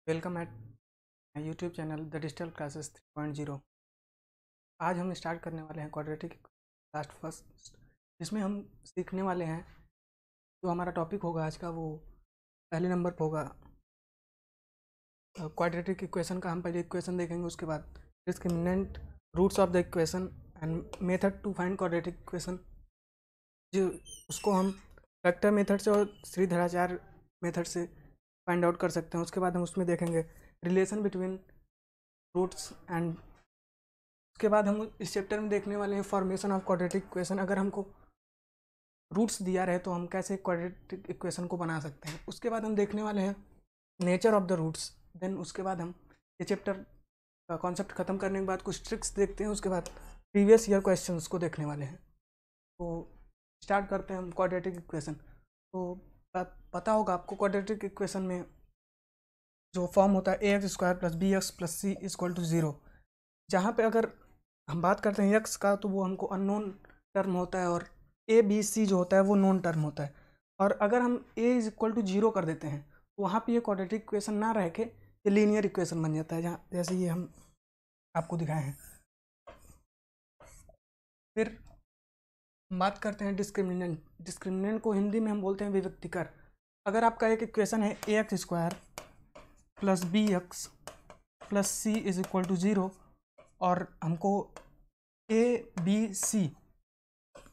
Welcome at my YouTube channel the digital classes 3.0। आज हम start करने वाले हैं क्वाड्रेटिक लास्ट फर्स्ट, जिसमें हम सीखने वाले हैं। जो हमारा टॉपिक होगा आज का, वो पहले नंबर पर होगा क्वाड्रेटिक इक्वेशन का। हम पहले इक्वेशन देखेंगे, उसके बाद discriminant, roots of the equation and method to find quadratic equation. जो उसको हम वेक्टर मेथड से और श्रीधराचार्य मेथड से फाइंड आउट कर सकते हैं। उसके बाद हम उसमें देखेंगे रिलेशन बिटवीन रूट्स एंड उसके बाद हम इस चैप्टर में देखने वाले हैं फॉर्मेशन ऑफ क्वाड्रेटिक इक्वेशन। अगर हमको रूट्स दिया रहे तो हम कैसे क्वाड्रेटिक इक्वेशन को बना सकते हैं। उसके बाद हम देखने वाले हैं nature of the roots. Then उसके बाद हम ये चैप्टर का कॉन्सेप्ट ख़त्म करने के बाद कुछ ट्रिक्स देखते हैं। उसके बाद प्रीवियस ईयर क्वेश्चंस को देखने वाले हैं। तो स्टार्ट करते हैं हम क्वाड्रेटिक इक्वेशन। तो पता होगा आपको क्वाड्रेटिक इक्वेशन में जो फॉर्म होता है ax² + bx + c = 0। जहाँ पे अगर हम बात करते हैं x का, तो वो हमको अननोन टर्म होता है और a b c जो होता है वो नोन टर्म होता है। और अगर हम a = 0 कर देते हैं तो वहाँ पे ये क्वाड्रेटिक इक्वेशन ना रह के ये लीनियर इक्वेशन बन जाता है, जहाँ जैसे ये हम आपको दिखाए हैं। फिर बात करते हैं डिस्क्रिमिनेंट। डिस्क्रिमिनेंट को हिंदी में हम बोलते हैं विविक्तिकर। अगर आपका एक इक्वेशन है ax² + bx + c = 0 और हमको a b c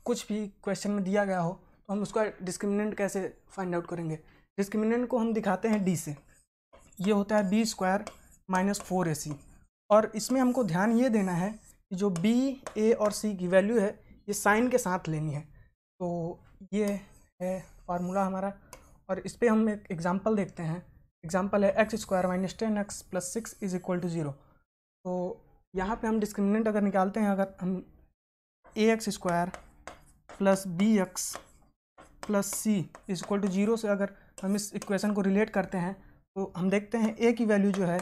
कुछ भी क्वेश्चन में दिया गया हो, तो हम उसका डिस्क्रिमिनेंट कैसे फाइंड आउट करेंगे। डिस्क्रिमिनेंट को हम दिखाते हैं d से। ये होता है b² - 4ac। और इसमें हमको ध्यान ये देना है कि जो b, a और c की वैल्यू है ये साइन के साथ लेनी है। तो ये है फार्मूला हमारा। और इस पर हम एक एग्जांपल देखते हैं। एग्जांपल है x² - 10x + 6 = 0। तो यहाँ पे हम डिस्क्रिमिनेंट अगर निकालते हैं, अगर हम ax² + bx + c = 0 से अगर हम इस इक्वेशन को रिलेट करते हैं, तो हम देखते हैं a की वैल्यू जो है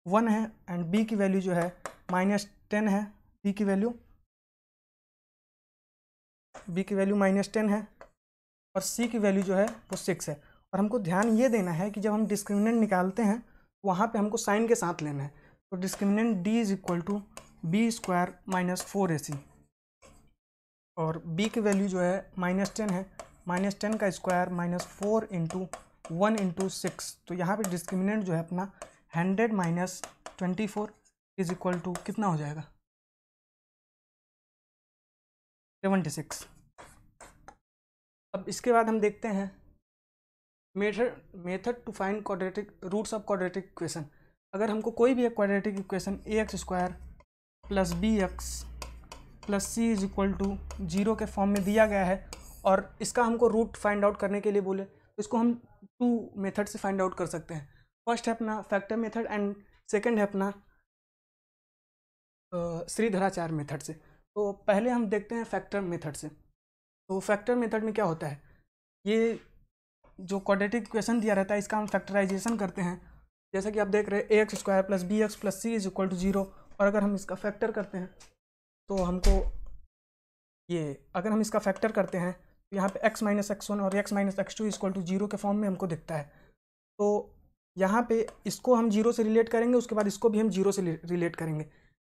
1 है एंड b की वैल्यू जो है -10 है। b की वैल्यू -10 है और c की वैल्यू जो है वो 6 है। और हमको ध्यान ये देना है कि जब हम डिस्क्रिमिनेंट निकालते हैं वहाँ पे हमको साइन के साथ लेना है। तो डिस्क्रिमिनेंट d = b² - 4ac और b की वैल्यू जो है -10 है। -10 का स्क्वायर -4 × 1 × 6। तो यहाँ पे डिस्क्रिमिनेंट जो है अपना 100 - 24 = कितना हो जाएगा, 76। अब इसके बाद हम देखते हैं method to find quadratic roots of quadratic equation. अगर हमको कोई भी एक quadratic equation ax² + bx + c = 0 के फॉर्म में दिया गया है और इसका हमको रूट फाइंड आउट करने के लिए बोले, तो इसको हम 2 मेथड से फाइंड आउट कर सकते हैं। फर्स्ट है अपना फैक्टर मेथड एंड सेकंड है अपना श्रीधराचार्य मेथड से। तो पहले हम देखते हैं फैक्टर मेथड से। तो फैक्टर मेथड में क्या होता है, ये जो क्वाड्रेटिक इक्वेशन दिया रहता है इसका हम फैक्टराइजेशन करते हैं। जैसा कि आप देख रहे हैं ax² + bx + c = 0। और अगर हम इसका फैक्टर करते हैं तो हमको ये, अगर हम इसका फैक्टर करते हैं तो यहाँ पे x - x1 और x - x2 = 0 के फॉर्म में हमको दिखता है। तो यहाँ पे इसको हम 0 से रिलेट करेंगे, उसके बाद इसको भी हम 0 से रिलेट करेंगे।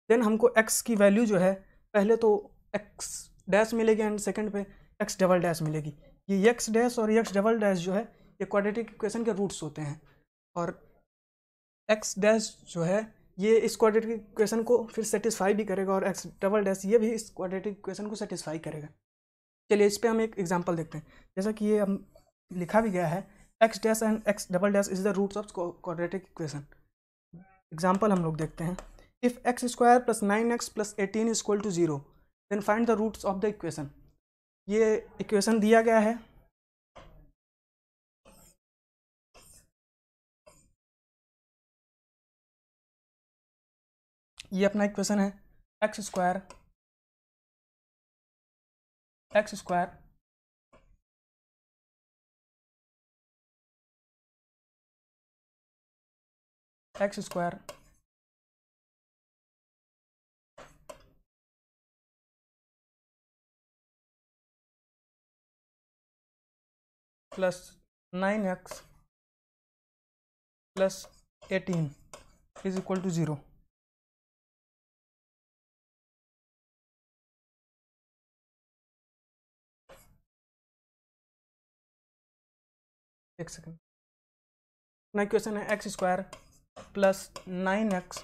देन हमको x की वैल्यू जो है पहले तो x' मिलेगी एंड सेकंड पे x" मिलेगी। ये x' और x" जो है ये क्वाड्रेटिक इक्वेशन के रूट्स होते हैं। और x' जो है ये इस क्वाड्रेटिक इक्वेशन को फिर सेटिस्फाई भी करेगा और x" ये भी इस क्वाड्रेटिक इक्वेशन को सेटिस्फाई करेगा। चलिए इस पे हम एक एग्जांपल देखते हैं। जैसा कि ये हम लिखा भी गया है, x' and x" is the roots of quadratic equation. Example हम लोग देखते हैं। If x² + 9x + 18 = 0 then find the roots of the equation. ये इक्वेशन दिया गया है। ये अपना इक्वेशन है x² + 9x + 18 is equal to 0। एक सेकेंड। अपना इक्वेशन है x square plus 9x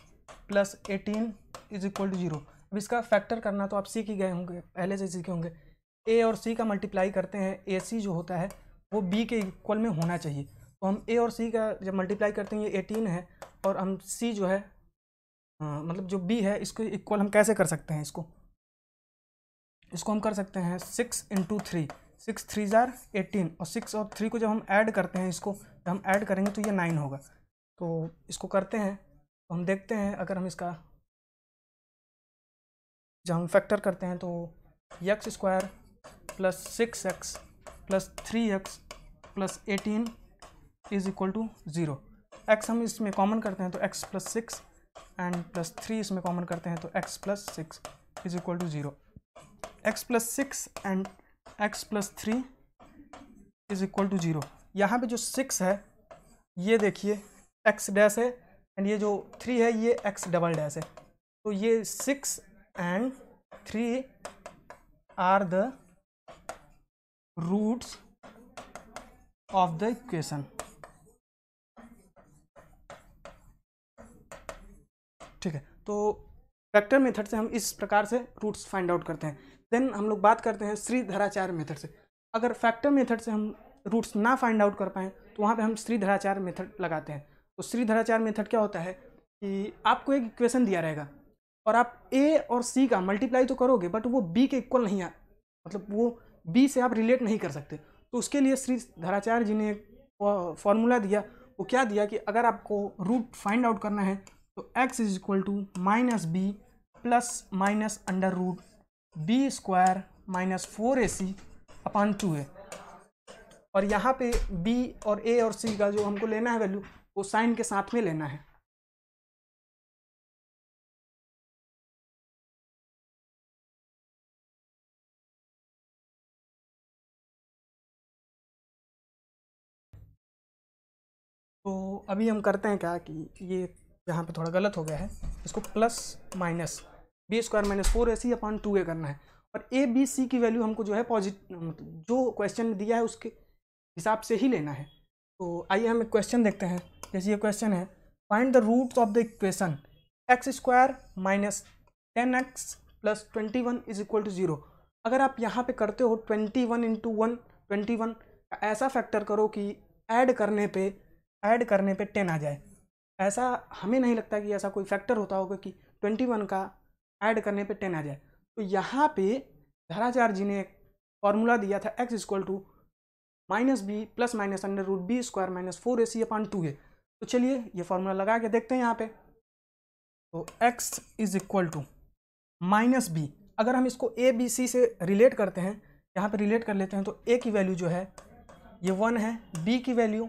plus 18 is equal to 0। अब इसका फैक्टर करना तो आप सीख ही गए होंगे, पहले से सीखे होंगे। ए और सी का मल्टीप्लाई करते हैं, ए सी जो होता है वो बी के इक्वल में होना चाहिए। तो हम ए और सी का जब मल्टीप्लाई करते हैं, ये 18 है, और हम सी जो है मतलब जो बी है, इसको इक्वल हम कैसे कर सकते हैं? इसको हम कर सकते हैं 6 × 3, 6 3 जार 18, और 6 और 3 को जब हम ऐड करते हैं, इसको जब हम ऐड करेंगे तो ये 9 होगा। तो इसको करते हैं तो हम देखते हैं, अगर हम इसका जब हम फैक्टर करते हैं तो x square plus 6x plus 3x plus 18 is equal to 0। X हम इसमें कॉमन करते हैं तो x प्लस 6 एंड प्लस 3 इसमें कॉमन करते हैं तो x plus 6 is equal to 0। x plus 6 and x plus 3 is equal to 0। यहाँ पे जो 6 है ये देखिए x डैश है, एंड ये जो 3 है ये x डबल डैश है। तो ये 6 and 3 are the roots of the equation. ठीक है, तो वेक्टर मेथड से हम इस प्रकार से रूट्स फाइंड आउट करते हैं। देन हम लोग बात करते हैं श्रीधराचार्य मेथड से। अगर फैक्टर मेथड से हम रूट्स ना फाइंड आउट कर पाएँ तो वहाँ पे हम श्रीधराचार्य मेथड लगाते हैं। तो श्रीधराचार्य मेथड क्या होता है कि आपको एक इक्वेशन दिया रहेगा और आप ए और सी का मल्टीप्लाई तो करोगे, बट वो बी के इक्वल नहीं मतलब वो बी से आप रिलेट नहीं कर सकते। तो उसके लिए श्रीधराचार्य जी ने एक फॉर्मूला दिया। वो क्या दिया कि अगर आपको रूट फाइंड आउट करना है तो x is equal to minus b plus minus under root b square minus 4ac upon 2a। और यहाँ पे b और a और c का जो हमको लेना है वैल्यू, वो साइन के साथ में लेना है। तो अभी हम करते हैं क्या कि ये यहाँ पे थोड़ा गलत हो गया है, इसको plus minus b square minus 4ac upon 2a करना है। और ए बी सी की वैल्यू हमको जो है पॉजिटिव, मतलब जो क्वेश्चन में दिया है उसके हिसाब से ही लेना है। तो आइए हम एक क्वेश्चन देखते हैं। जैसे ये क्वेश्चन है, find the roots of the equation x square minus 10x plus 21 is equal to 0। अगर आप यहाँ पे करते हो 21 इंटू 1 21, ऐसा फैक्टर करो कि ऐड करने पे 10 आ जाए। ऐसा हमें नहीं लगता कि ऐसा कोई फैक्टर होता होगा कि 21 का ऐड करने पे 10 आ जाए। तो यहाँ पे धराचार्य जी ने एक फॉर्मूला दिया था x equal to minus b plus minus under root b square minus 4ac upon 2a। तो चलिए ये फॉर्मूला लगा के देखते हैं यहाँ पे। तो x is equal to minus b, अगर हम इसको ए बी सी से रिलेट करते हैं, यहाँ पे रिलेट कर लेते हैं, तो a की वैल्यू जो है ये 1 है, b की वैल्यू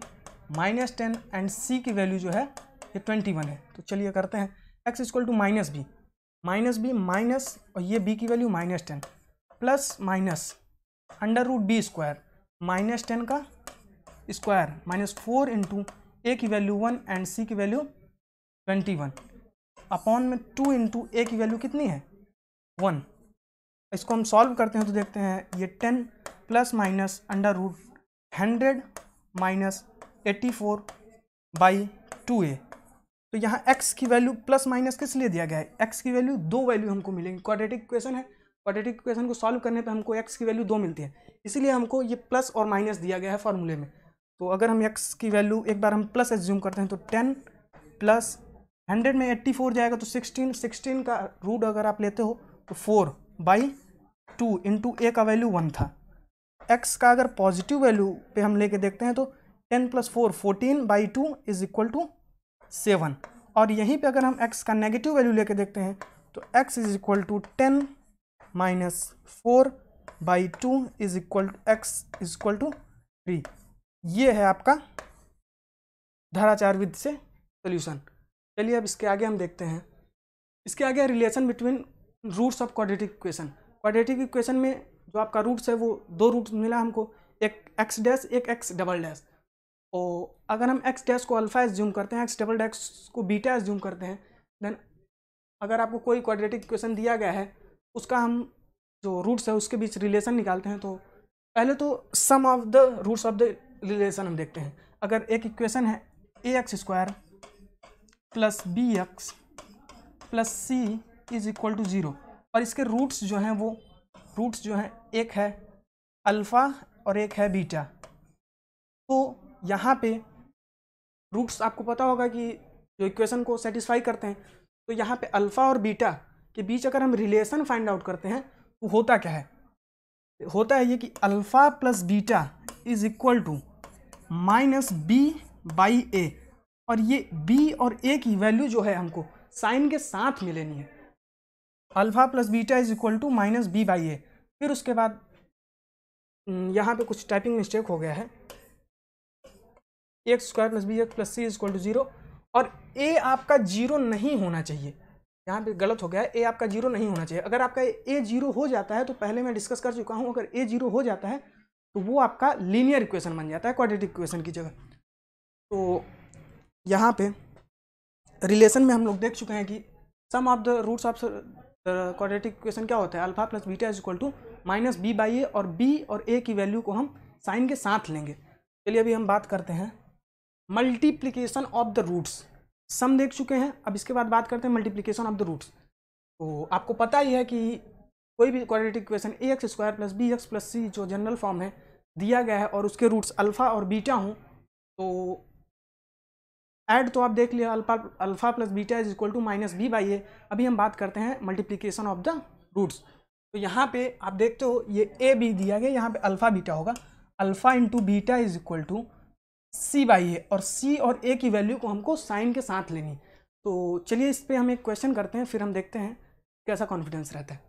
-10 एंड c की वैल्यू जो है ये 21 है। तो चलिए करते हैं, x equal to minus b minus और ये b की value -10 plus minus under root b square -10 का स्क्वायर माइनस 4 इंटू ए की वैल्यू 1 एंड सी की वैल्यू 21 अपॉन में 2 इंटू ए की वैल्यू कितनी है 1। इसको हम सॉल्व करते हैं तो देखते हैं ये 10 plus minus under root 100 minus 84 by 2a। तो यहाँ x की वैल्यू प्लस माइनस किस लिए दिया गया है? x की वैल्यू दो वैल्यू हमको मिलेंगी। क्वाड्रेटिक इक्वेशन है, क्वाड्रेटिक इक्वेशन को सॉल्व करने पे हमको x की वैल्यू 2 मिलती है, इसीलिए हमको ये प्लस और माइनस दिया गया है फॉर्मूले में। तो अगर हम x की वैल्यू एक बार हम प्लस एज्यूम करते हैं तो 10 प्लस 100 में 84 जाएगा तो 16 का रूट अगर आप लेते हो तो 4 बाई 2 इंटू ए का वैल्यू 1 था। x का अगर पॉजिटिव वैल्यू पे हम लेके देखते हैं तो 10 plus 4 14 by 2 is equal to 7। और यहीं पे अगर हम x का नेगेटिव वैल्यू लेके देखते हैं तो x is equal to 10 minus 4 by 2 is equal to x is equal to 3। ये है आपका धराचार विधि से सोल्यूशन। चलिए अब इसके आगे हम देखते हैं, इसके आगे relation between roots of quadratic equation. Quadratic equation में जो आपका रूट्स है वो दो रूट्स मिला हमको, एक x डैश एक x डबल डैश, तो अगर हम एक्स डैश को अल्फ़ा एज्यूम करते हैं, एक्स डबल डैश को बीटा एज्यूम करते हैं, देन अगर आपको कोई क्वाड्रेटिक इक्वेशन दिया गया है उसका हम जो रूट्स है उसके बीच रिलेशन निकालते हैं। तो पहले तो sum of the roots of the relation हम देखते हैं। अगर एक इक्वेशन है a x square plus b x plus c is equal to 0 और इसके रूट्स जो हैं वो रूट्स जो हैं एक है अल्फ़ा और एक है बीटा। तो यहाँ पे रूट्स आपको पता होगा कि जो इक्वेशन को सेटिस्फाई करते हैं, तो यहाँ पे अल्फ़ा और बीटा के बीच अगर हम रिलेशन फाइंड आउट करते हैं तो होता क्या है, होता है ये कि alpha plus beta is equal to minus b by ए, और ये बी और ए की वैल्यू जो है हमको साइन के साथ में लेनी है। Alpha plus beta is equal to minus b by a. फिर उसके बाद यहाँ पे कुछ टाइपिंग मिस्टेक हो गया है, x square plus b x plus c is equal to 0, और ए आपका 0 नहीं होना चाहिए। यहाँ पे गलत हो गया है, ए आपका 0 नहीं होना चाहिए। अगर आपका ए 0 हो जाता है तो पहले मैं डिस्कस कर चुका हूँ, अगर ए 0 हो जाता है तो वो आपका लीनियर इक्वेशन बन जाता है क्वाड्रेटिक इक्वेशन की जगह। तो यहाँ पे रिलेशन में हम लोग देख चुके हैं कि sum of the roots of quadratic equation क्या होता है, alpha plus beta is equal to minus b by ए, और बी और ए की वैल्यू को हम साइन के साथ लेंगे। चलिए अभी हम बात करते हैं मल्टीप्लिकेशन ऑफ द रूट्स। सम देख चुके हैं, अब इसके बाद बात करते हैं मल्टीप्लिकेशन ऑफ द रूट्स। तो आपको पता ही है कि कोई भी quadratic equation a x square plus b x plus c जो जनरल फॉर्म है दिया गया है और उसके रूट्स अल्फ़ा और बीटा हों, तो ऐड तो आप देख लिया alpha plus beta is equal to minus b by a. अभी हम बात करते हैं मल्टीप्लिकेशन ऑफ द रूट्स। तो यहाँ पे आप देखते हो ये ए बी दिया गया, यहाँ पे अल्फ़ा बीटा होगा, alpha into beta is equal to C by ए, और सी और ए की वैल्यू को हमको साइन के साथ लेनी। तो चलिए इस पर हम एक क्वेश्चन करते हैं, फिर हम देखते हैं कैसा कॉन्फिडेंस रहता है।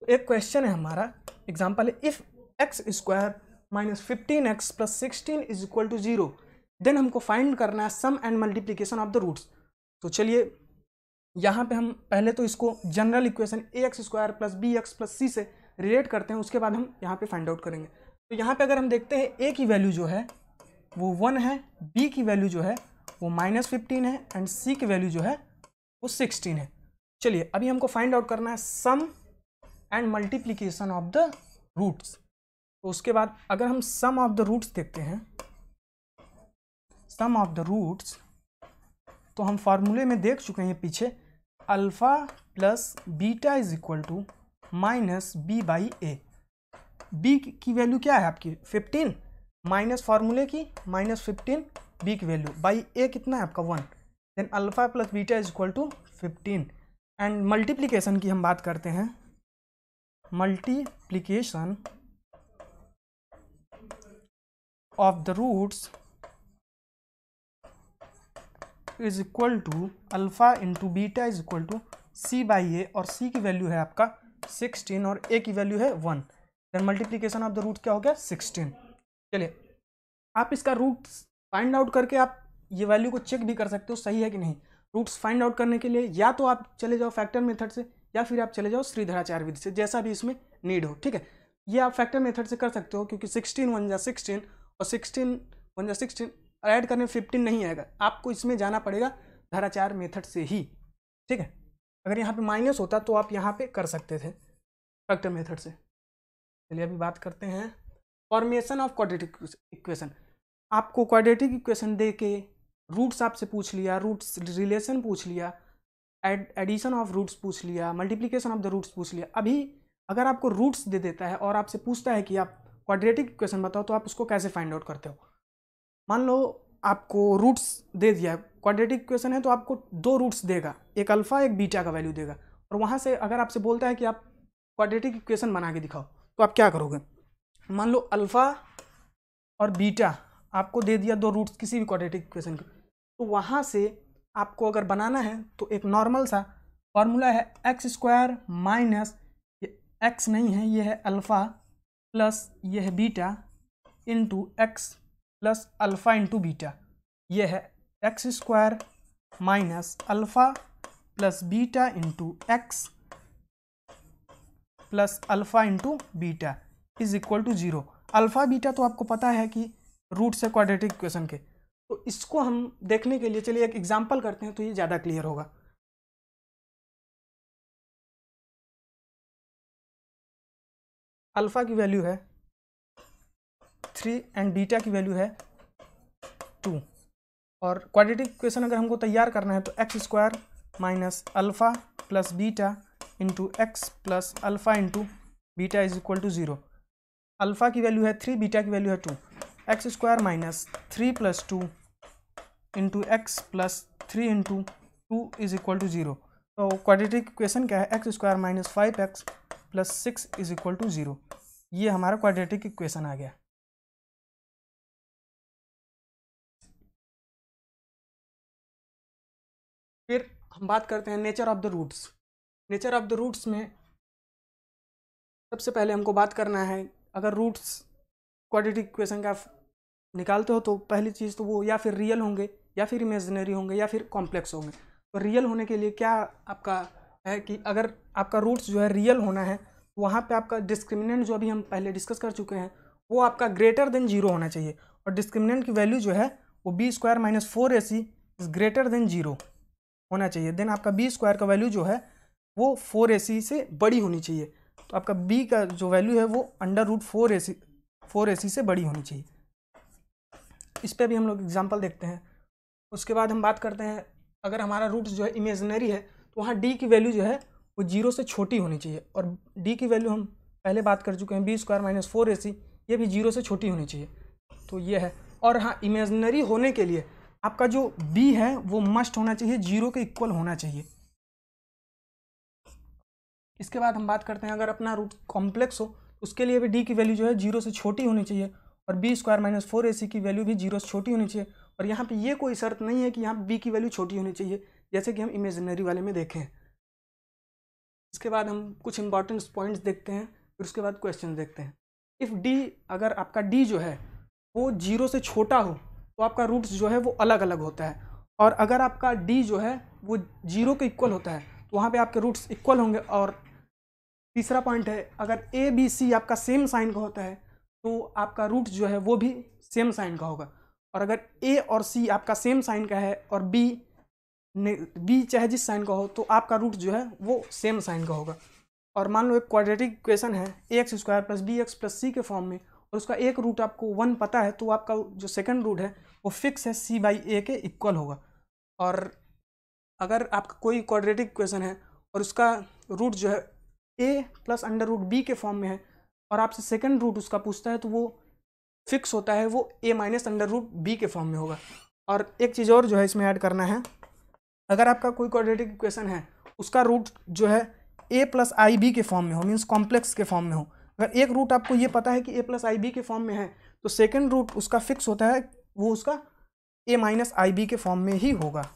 तो एक क्वेश्चन है हमारा, एग्जाम्पल है, if x square minus 15x plus 16 is equal to 0, then हमको फाइंड करना है sum and multiplication of the roots. तो चलिए यहाँ पे हम पहले तो इसको general equation a x square plus b x plus c से रिलेट करते हैं, उसके बाद हम यहाँ पे फाइंड आउट करेंगे। तो यहाँ पे अगर हम देखते हैं ए की वैल्यू जो है वो 1 है, बी की वैल्यू जो है वो -15 है, एंड सी की वैल्यू जो है वो 16 है। चलिए अभी हमको फाइंड आउट करना है sum and multiplication of the roots. तो उसके बाद अगर हम सम ऑफ द रूट्स देखते हैं, सम ऑफ द रूट्स, तो हम फार्मूले में देख चुके हैं पीछे, alpha plus beta is equal to minus b by a. B की वैल्यू क्या है आपकी 15, माइनस फार्मूले की -15 बी की वैल्यू बाई ए कितना है आपका 1, then alpha plus beta is equal to 15। And multiplication की हम बात करते हैं, multiplication of the roots is equal to alpha into beta is equal to C by ए, और सी की वैल्यू है आपका 16 और ए की वैल्यू है 1, then multiplication of the root क्या हो गया 16। चलिए आप इसका रूट्स फाइंड आउट करके आप ये वैल्यू को चेक भी कर सकते हो सही है कि नहीं। रूट्स फाइंड आउट करने के लिए या तो आप चले जाओ फैक्टर मेथड से, या फिर आप चले जाओ श्रीधराचार्य विधि से, जैसा भी इसमें नीड हो, ठीक है। ये आप फैक्टर मेथड से कर सकते हो, क्योंकि 16 1 जा 16 और 16 1 जा 16 ऐड करने में 15 नहीं आएगा, आपको इसमें जाना पड़ेगा धाराचार्य मेथड से ही, ठीक है। अगर यहाँ पे माइनस होता तो आप यहाँ पे कर सकते थे फैक्टर मेथड से। चलिए अभी बात करते हैं फॉर्मेशन ऑफ क्वाड्रेटिक इक्वेशन। आपको क्वाड्रेटिक इक्वेशन दे के रूट्स आपसे पूछ लिया, रूट्स रिलेशन पूछ लिया, एडिशन ऑफ रूट्स पूछ लिया, मल्टीप्लिकेशन ऑफ द रूट्स पूछ लिया। अभी अगर आपको रूट्स दे देता है और आपसे पूछता है कि आप क्वाड्रेटिक इक्वेशन बताओ, तो आप उसको कैसे फाइंड आउट करते हो। मान लो आपको रूट्स दे दिया, क्वाड्रेटिक इक्वेशन है तो आपको 2 रूट्स देगा, एक अल्फ़ा एक बीटा का वैल्यू देगा, और वहाँ से अगर आपसे बोलता है कि आप क्वाड्रेटिक इक्वेशन बना के दिखाओ, तो आप क्या करोगे। मान लो अल्फ़ा और बीटा आपको दे दिया 2 रूट्स किसी भी क्वाड्रेटिक इक्वेशन के, तो वहाँ से आपको अगर बनाना है तो एक नॉर्मल सा फॉर्मूला है, एक्स स्क्वायर माइनस, ये एक्स नहीं है, ये है अल्फ़ा प्लस ये है beta into x plus alpha into beta. ये है x square minus alpha plus beta into x plus alpha into beta is equal to 0। Alpha beta तो आपको पता है कि रूट्स है क्वाड्रेटिक इक्वेशन के, तो इसको हम देखने के लिए चलिए एक एग्जांपल करते हैं तो ये ज़्यादा क्लियर होगा। अल्फ़ा की वैल्यू है 3 एंड बीटा की वैल्यू है 2, और क्वाड्रेटिक इक्वेशन अगर हमको तैयार करना है तो x square minus alpha plus beta into x plus alpha into beta is equal to 0। Alpha की वैल्यू है 3, बीटा की वैल्यू है 2। X square minus 3 plus 2 into x plus 3 into 2 is equal to 0। तो क्वाड्रेटिक इक्वेशन क्या है, x square minus 5x plus 6 is equal to 0। ये हमारा quadratic equation आ गया। फिर हम बात करते हैं nature of the roots. Nature of the roots में सबसे पहले हमको बात करना है, अगर रूट्स क्वाड्रेटिक इक्वेशन का निकालते हो तो पहली चीज़ तो वो या फिर रियल होंगे या फिर इमेजिनरी होंगे या फिर कॉम्प्लेक्स होंगे। तो रियल होने के लिए क्या आपका है कि अगर आपका रूट्स जो है रियल होना है तो वहाँ पे आपका डिस्क्रिमिनेंट जो अभी हम पहले डिस्कस कर चुके हैं वो आपका ग्रेटर देन 0 होना चाहिए, और डिस्क्रिमिनेंट की वैल्यू जो है वो b square minus 4ac is greater than 0 होना चाहिए। देन आपका बी स्क्वायर का वैल्यू जो है वो 4ac से बड़ी होनी चाहिए। तो आपका बी का जो वैल्यू है वो अंडर रूट 4ac से बड़ी होनी चाहिए। इस पर भी हम लोग एग्जांपल देखते हैं। उसके बाद हम बात करते हैं अगर हमारा रूट जो है इमेजिनरी है तो वहाँ डी की वैल्यू जो है वो 0 से छोटी होनी चाहिए, और डी की वैल्यू हम पहले बात कर चुके हैं बी स्क्वायर माइनस 4ac, ये भी 0 से छोटी होनी चाहिए। तो ये है। और हाँ, इमेजिनरी होने के लिए आपका जो बी है वो मस्ट होना चाहिए, 0 के इक्वल होना चाहिए। इसके बाद हम बात करते हैं अगर अपना रूट कॉम्प्लेक्स हो उसके लिए भी डी की वैल्यू जो है 0 से छोटी होनी चाहिए, और बी स्क्वायर माइनस 4ac की वैल्यू भी 0 से छोटी होनी चाहिए। और यहाँ पे ये कोई शर्त नहीं है कि यहाँ बी की वैल्यू छोटी होनी चाहिए, जैसे कि हम इमेजिनरी वाले में देखें। इसके बाद हम कुछ इंपॉर्टेंट पॉइंट्स देखते हैं, फिर उसके बाद क्वेश्चन देखते हैं। इफ़ डी, अगर आपका डी जो है वो 0 से छोटा हो तो आपका रूट्स जो है वो अलग अलग होता है, और अगर आपका डी जो है वो 0 के इक्वल होता है तो वहाँ पे आपके रूट्स इक्वल होंगे। और तीसरा पॉइंट है, अगर ए बी सी आपका सेम साइन का होता है तो आपका रूट जो है वो भी सेम साइन का होगा। और अगर ए और सी आपका सेम साइन का है और बी चाहे जिस साइन का हो तो आपका रूट जो है वो सेम साइन का होगा। और मान लो एक क्वाड्रेटिक इक्वेशन है a x square plus b x plus c के फॉर्म में, और उसका एक रूट आपको 1 पता है, तो आपका जो सेकंड रूट है वो फिक्स है सी बाई ए के इक्वल होगा। और अगर आपका कोई क्वाड्रेटिक इक्वेशन है और उसका रूट जो है ए प्लस अंडर रूट बी के फॉर्म में है, और आपसे सेकंड रूट उसका पूछता है तो वो फिक्स होता है, वो ए माइनस अंडर रूट बी के फॉर्म में होगा। और एक चीज़ और जो है इसमें ऐड करना है, अगर आपका कोई क्वाड्रेटिक इक्वेशन है उसका रूट जो है ए प्लस आई बी के फॉर्म में हो, मीन्स कॉम्प्लेक्स के फॉर्म में हो, अगर एक रूट आपको ये पता है कि ए प्लस आई बी के फॉर्म में है तो सेकेंड रूट उसका फिक्स होता है, वो उसका ए माइनस आई बी के फॉर्म में ही होगा।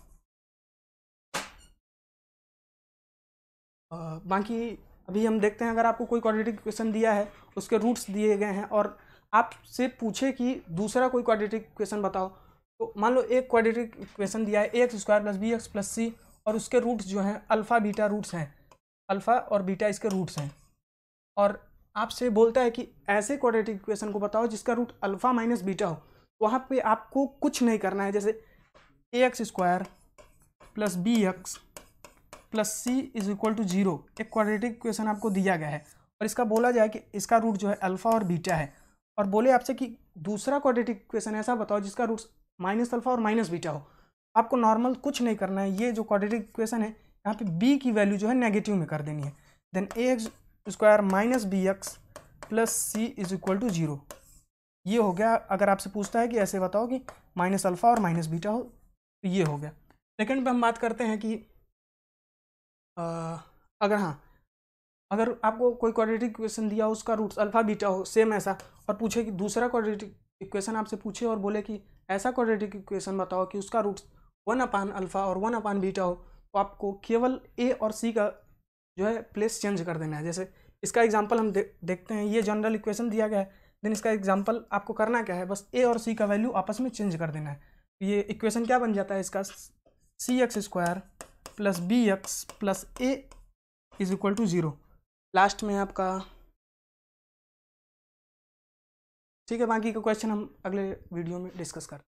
बाकी अभी हम देखते हैं, अगर आपको कोई क्वाड्रेटिक इक्वेशन दिया है उसके रूट्स दिए गए हैं और आपसे पूछे कि दूसरा कोई क्वाड्रेटिक इक्वेशन बताओ, तो मान लो एक क्वाड्रेटिक इक्वेशन दिया है a x square plus b x plus c, और उसके रूट्स जो हैं अल्फ़ा बीटा रूट्स हैं, अल्फ़ा और बीटा इसके रूट्स हैं, और आपसे बोलता है कि ऐसे क्वाड्रेटिक इक्वेशन को बताओ जिसका रूट अल्फ़ा माइनस बीटा हो। वहाँ पे आपको कुछ नहीं करना है, जैसे a x square plus b x plus c is equal to 0 एक क्वाड्रेटिक इक्वेशन आपको दिया गया है, और इसका बोला जाए कि इसका रूट जो है अल्फ़ा और बीटा है, और बोले आपसे कि दूसरा क्वाड्रेटिक इक्वेशन ऐसा बताओ जिसका रूट माइनस अल्फ़ा और माइनस बीटा हो। आपको नॉर्मल कुछ नहीं करना है, ये जो क्वाड्रेटिक इक्वेशन है यहाँ पे बी की वैल्यू जो है नेगेटिव में कर देनी है। Then a x square minus b x plus c is equal to 0, ये हो गया। अगर आपसे पूछता है कि ऐसे बताओ कि माइनस अल्फ़ा और माइनस बीटा हो, तो ये हो गया। सेकेंड पे हम बात करते हैं कि अगर आपको कोई क्वाड्रेटिक इक्वेशन दिया हो उसका रूट्स अल्फ़ा बीटा हो सेम ऐसा, और पूछे कि दूसरा क्वाड्रेटिक इक्वेशन आपसे पूछे और बोले कि ऐसा क्वाड्रेटिक इक्वेशन बताओ कि उसका रूट्स 1 अपान अल्फ़ा और 1 अपान बीटा हो, तो आपको केवल ए और सी का जो है प्लेस चेंज कर देना है। जैसे इसका एग्जांपल हम देखते हैं, ये जनरल इक्वेशन दिया गया है, देन इसका एग्जांपल आपको करना क्या है, बस ए और सी का वैल्यू आपस में चेंज कर देना है। ये इक्वेशन क्या बन जाता है इसका, c x square plus b x plus a is equal to 0। Last में आपका ठीक है, बाकी का क्वेश्चन हम अगले वीडियो में डिस्कस करते हैं।